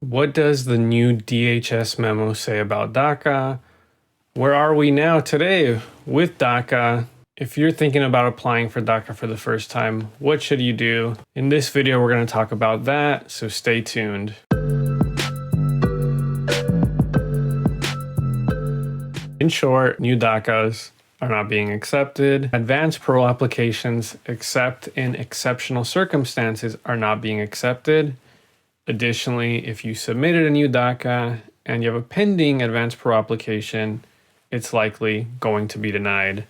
What does the new DHS memo say about DACA? Where are we now today with DACA? If you're thinking about applying for DACA for the first time, what should you do? In this video, we're going to talk about that, so stay tuned. In short, new DACAs are not being accepted. Advanced parole applications, except in exceptional circumstances, are not being accepted. Additionally, if you submitted a new DACA and you have a pending advanced parole application, it's likely going to be denied.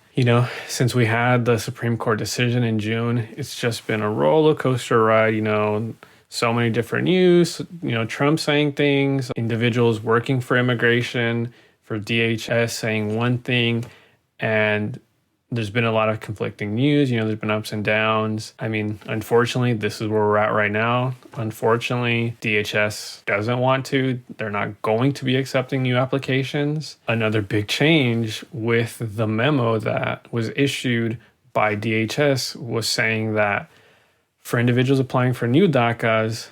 Since we had the Supreme Court decision in June, it's just been a roller coaster ride, so many different news, Trump saying things, individuals working for immigration, for DHS saying one thing, and there's been a lot of conflicting news. There's been ups and downs. Unfortunately, this is where we're at right now. Unfortunately, DHS doesn't want to. They're not going to be accepting new applications. Another big change with the memo that was issued by DHS was saying that for individuals applying for new DACAs,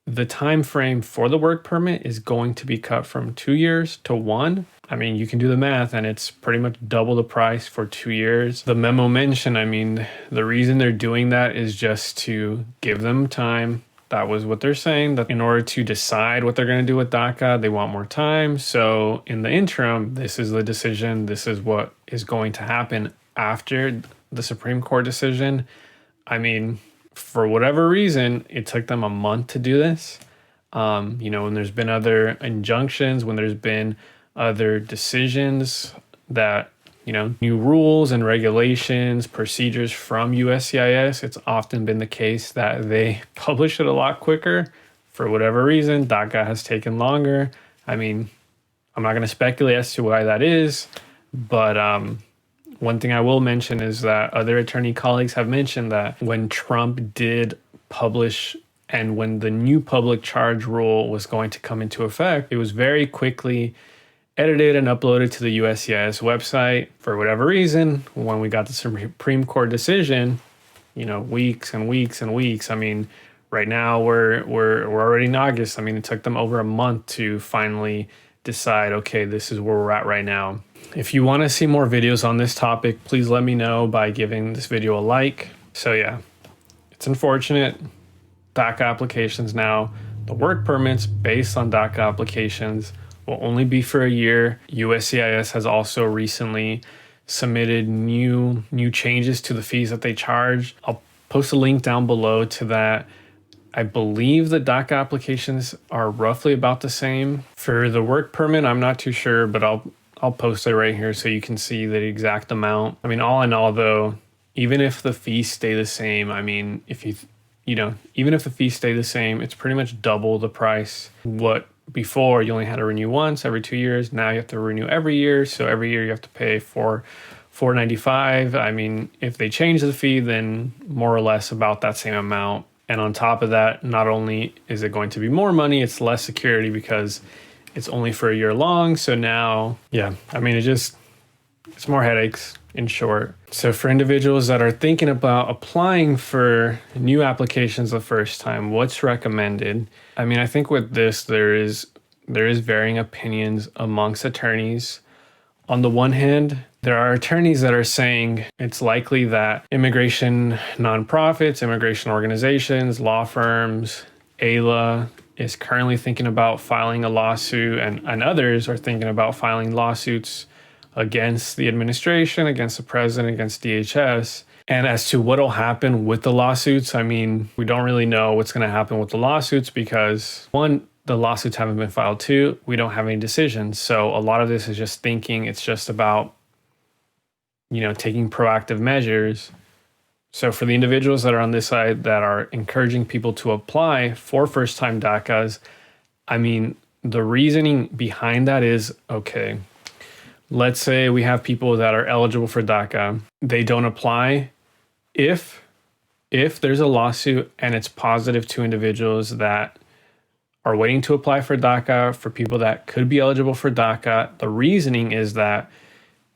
the time frame for the work permit is going to be cut from 2 years to 1. You can do the math and it's pretty much double the price for 2 years. The memo mentioned, the reason they're doing that is just to give them time. That was what they're saying, that in order to decide what they're going to do with DACA, they want more time. So in the interim, this is the decision. This is what is going to happen after the Supreme Court decision. For whatever reason, it took them a month to do this. When there's been other injunctions, when there's been other decisions that, new rules and regulations, procedures from USCIS, it's often been the case that they publish it a lot quicker. For whatever reason, DACA has taken longer. I'm not going to speculate as to why that is, but one thing I will mention is that other attorney colleagues have mentioned that when Trump did publish and when the new public charge rule was going to come into effect, it was very quickly edited and uploaded to the USCIS website. For whatever reason, when we got the Supreme Court decision, weeks and weeks and weeks. Right now we're already in August. It took them over a month to finally decide, okay, this is where we're at right now. If you want to see more videos on this topic, please let me know by giving this video a like. So yeah, it's unfortunate. DACA applications now, the work permits based on DACA applications will only be for a year. USCIS has also recently submitted new changes to the fees that they charge. I'll post a link down below to that. I believe the DACA applications are roughly about the same. For the work permit, I'm not too sure, but I'll post it right here so you can see the exact amount. All in all though, even if the fees stay the same, even if the fees stay the same, it's pretty much double the price. What before you only had to renew once every 2 years, now you have to renew every year. So every year you have to pay for $495. If they change the fee, then more or less about that same amount. And on top of that, not only is it going to be more money, it's less security because it's only for a year long. So now, it's more headaches in short. So for individuals that are thinking about applying for new applications the first time, what's recommended? I think with this, there is varying opinions amongst attorneys. On the one hand, there are attorneys that are saying it's likely that immigration nonprofits, immigration organizations, law firms, AILA is currently thinking about filing a lawsuit, and others are thinking about filing lawsuits against the administration, against the president, against DHS. And as to what will happen with the lawsuits, we don't really know what's going to happen with the lawsuits because, one, the lawsuits haven't been filed. Two, we don't have any decisions. So a lot of this is just thinking it's just about, taking proactive measures. So for the individuals that are on this side that are encouraging people to apply for first-time DACAs, the reasoning behind that is, okay, let's say we have people that are eligible for DACA. They don't apply. If there's a lawsuit and it's positive to individuals that are waiting to apply for DACA, for people that could be eligible for DACA, the reasoning is that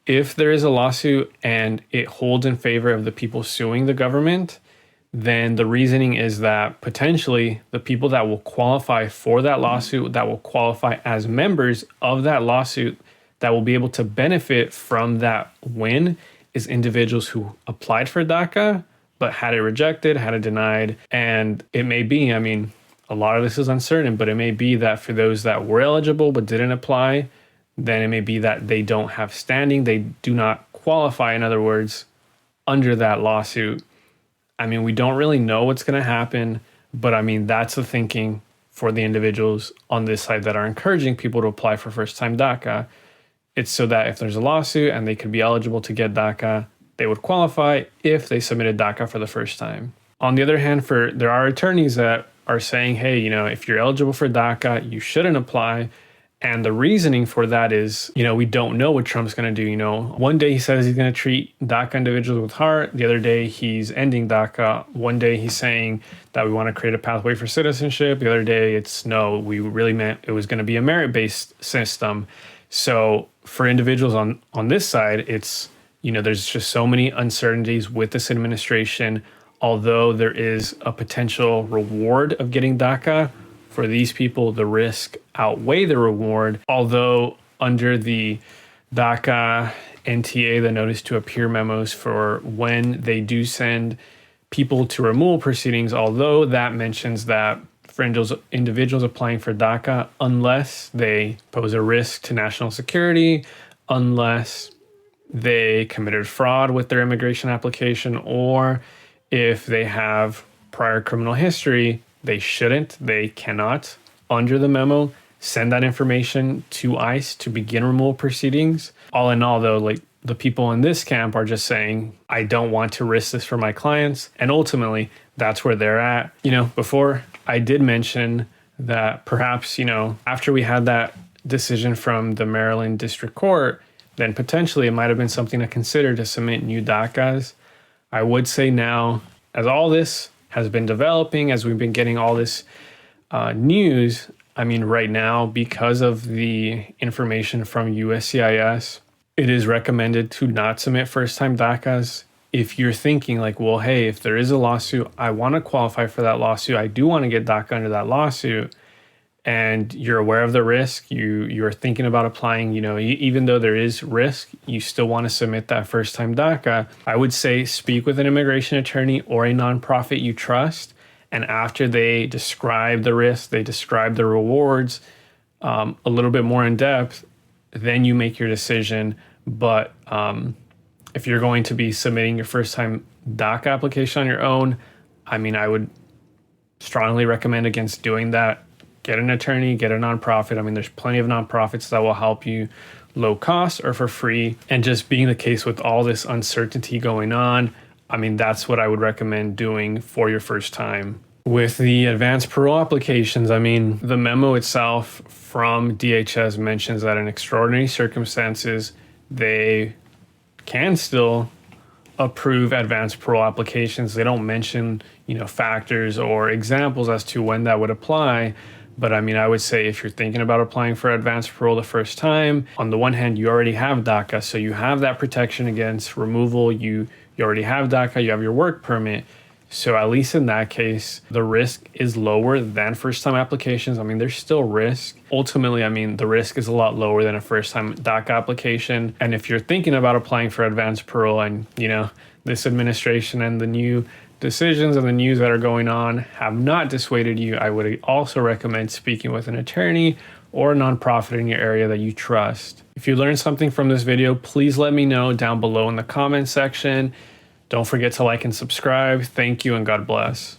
if there is a lawsuit and it holds in favor of the people suing the government, then the reasoning is that potentially the people that will qualify for that lawsuit, that will qualify as members of that lawsuit, that will be able to benefit from that win is individuals who applied for DACA, but had it rejected, had it denied. And it may be, I mean, a lot of this is uncertain, but it may be that for those that were eligible but didn't apply, then it may be that they don't have standing, they do not qualify, in other words, under that lawsuit. I mean, we don't really know what's going to happen, but I mean, that's the thinking for the individuals on this side that are encouraging people to apply for first-time DACA. It's so that if there's a lawsuit and they could be eligible to get DACA, they would qualify if they submitted DACA for the first time. On the other hand, there are attorneys that are saying, hey, you know, if you're eligible for DACA, you shouldn't apply. And the reasoning for that is, you know, we don't know what Trump's going to do. You know, one day he says he's going to treat DACA individuals with heart. The other day he's ending DACA. One day he's saying that we want to create a pathway for citizenship. The other day it's no, we really meant it was going to be a merit-based system. So for individuals on this side, it's, you know, there's just so many uncertainties with this administration. Although there is a potential reward of getting DACA, for these people, the risk outweigh the reward. Although under the DACA NTA, the notice to appear memos for when they do send people to removal proceedings, although that mentions that for individuals applying for DACA, unless they pose a risk to national security, unless they committed fraud with their immigration application, or if they have prior criminal history, they cannot, under the memo, send that information to ICE to begin removal proceedings. All in all, though, like the people in this camp are just saying, I don't want to risk this for my clients. And ultimately, that's where they're at. You know, before I did mention that perhaps, you know, after we had that decision from the Maryland District Court, then potentially it might have been something to consider to submit new DACAs. I would say now, as all this has been developing, as we've been getting all this news, I mean, right now, because of the information from USCIS, it is recommended to not submit first-time DACAs. If you're thinking like, well, hey, if there is a lawsuit, I want to qualify for that lawsuit, I do want to get DACA under that lawsuit, and you're aware of the risk, you're thinking about applying, you know, even though there is risk, you still want to submit that first-time DACA, I would say speak with an immigration attorney or a nonprofit you trust. And after they describe the risk, they describe the rewards a little bit more in depth, then you make your decision. But if you're going to be submitting your first-time DACA application on your own, I mean, I would strongly recommend against doing that. Get an attorney, get a nonprofit. I mean, there's plenty of nonprofits that will help you low cost or for free. And just being the case with all this uncertainty going on, I mean, that's what I would recommend doing for your first time. With the advanced parole applications, I mean, the memo itself from DHS mentions that in extraordinary circumstances, they can still approve advanced parole applications. They don't mention, you know, factors or examples as to when that would apply. But I mean, I would say if you're thinking about applying for advanced parole the first time, on the one hand, you already have DACA, so you have that protection against removal. You already have DACA, you have your work permit. So at least in that case, the risk is lower than first-time applications. I mean, there's still risk. Ultimately, I mean, the risk is a lot lower than a first-time DACA application. And if you're thinking about applying for advanced parole and, you know, this administration and the new decisions and the news that are going on have not dissuaded you, I would also recommend speaking with an attorney or a nonprofit in your area that you trust. If you learned something from this video, please let me know down below in the comment section. Don't forget to like and subscribe. Thank you and God bless.